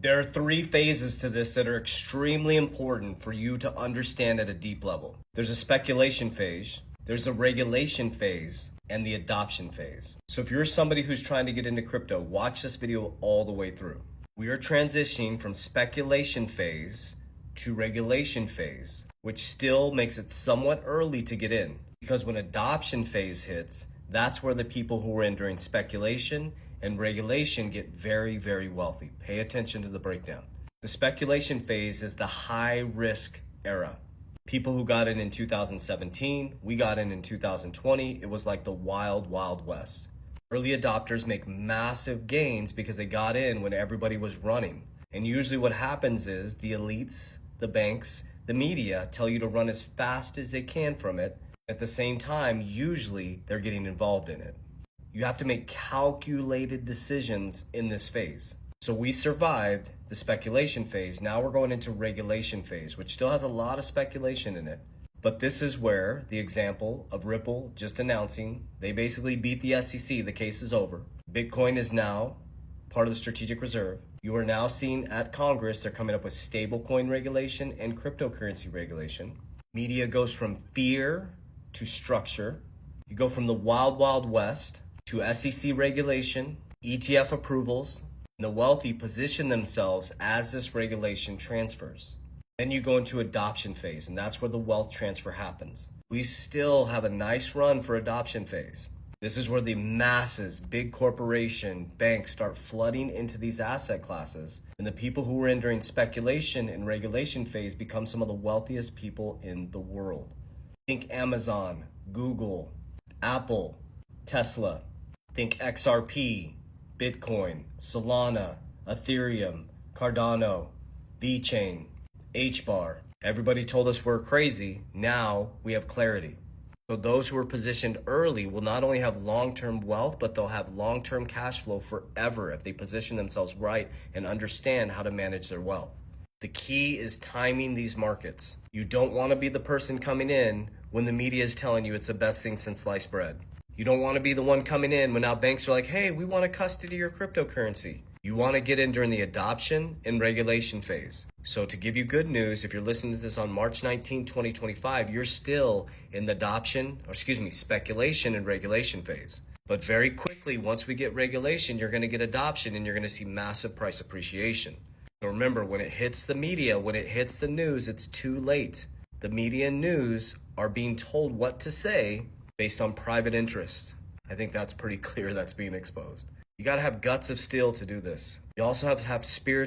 There are three phases to this that are extremely important for you to understand at a deep level. There's a speculation phase, there's the regulation phase, and the adoption phase. So if you're somebody who's trying to get into crypto, watch this video all the way through. We are transitioning from speculation phase to regulation phase, which still makes it somewhat early to get in. Because when adoption phase hits, that's where the people who were in during speculation and regulation get very, very wealthy. Pay attention to the breakdown. The speculation phase is the high risk era. People who got in 2017, we got in 2020. It was like the wild, wild west. Early adopters make massive gains because they got in when everybody was running. And usually what happens is the elites, the banks, the media tell you to run as fast as they can from it. At the same time, usually they're getting involved in it. You have to make calculated decisions in this phase. So we survived the speculation phase. Now we're going into regulation phase, which still has a lot of speculation in it. But this is where the example of Ripple just announcing, they basically beat the SEC, the case is over. Bitcoin is now part of the strategic reserve. You are now seeing at Congress, they're coming up with stablecoin regulation and cryptocurrency regulation. Media goes from fear to structure. You go from the wild, wild west to SEC regulation, ETF approvals, and the wealthy position themselves as this regulation transfers. Then you go into adoption phase, and that's where the wealth transfer happens. We still have a nice run for adoption phase. This is where the masses, big corporation, banks start flooding into these asset classes, and the people who were in during speculation and regulation phase become some of the wealthiest people in the world. Think Amazon, Google, Apple, Tesla. Think XRP, Bitcoin, Solana, Ethereum, Cardano, VeChain, HBAR. Everybody told us we're crazy. Now we have clarity. So those who are positioned early will not only have long-term wealth, but they'll have long-term cash flow forever if they position themselves right and understand how to manage their wealth. The key is timing these markets. You don't want to be the person coming in when the media is telling you it's the best thing since sliced bread. You don't want to be the one coming in when now banks are like, hey, we want to custody your cryptocurrency. You want to get in during the adoption and regulation phase. So to give you good news, if you're listening to this on March 19, 2025, you're still in the speculation and regulation phase. But very quickly, once we get regulation, you're going to get adoption and you're going to see massive price appreciation. So remember, when it hits the media, when it hits the news, it's too late. The media and news are being told what to say based on private interest. I think that's pretty clear that's being exposed. You got to have guts of steel to do this. You also have to have spiritual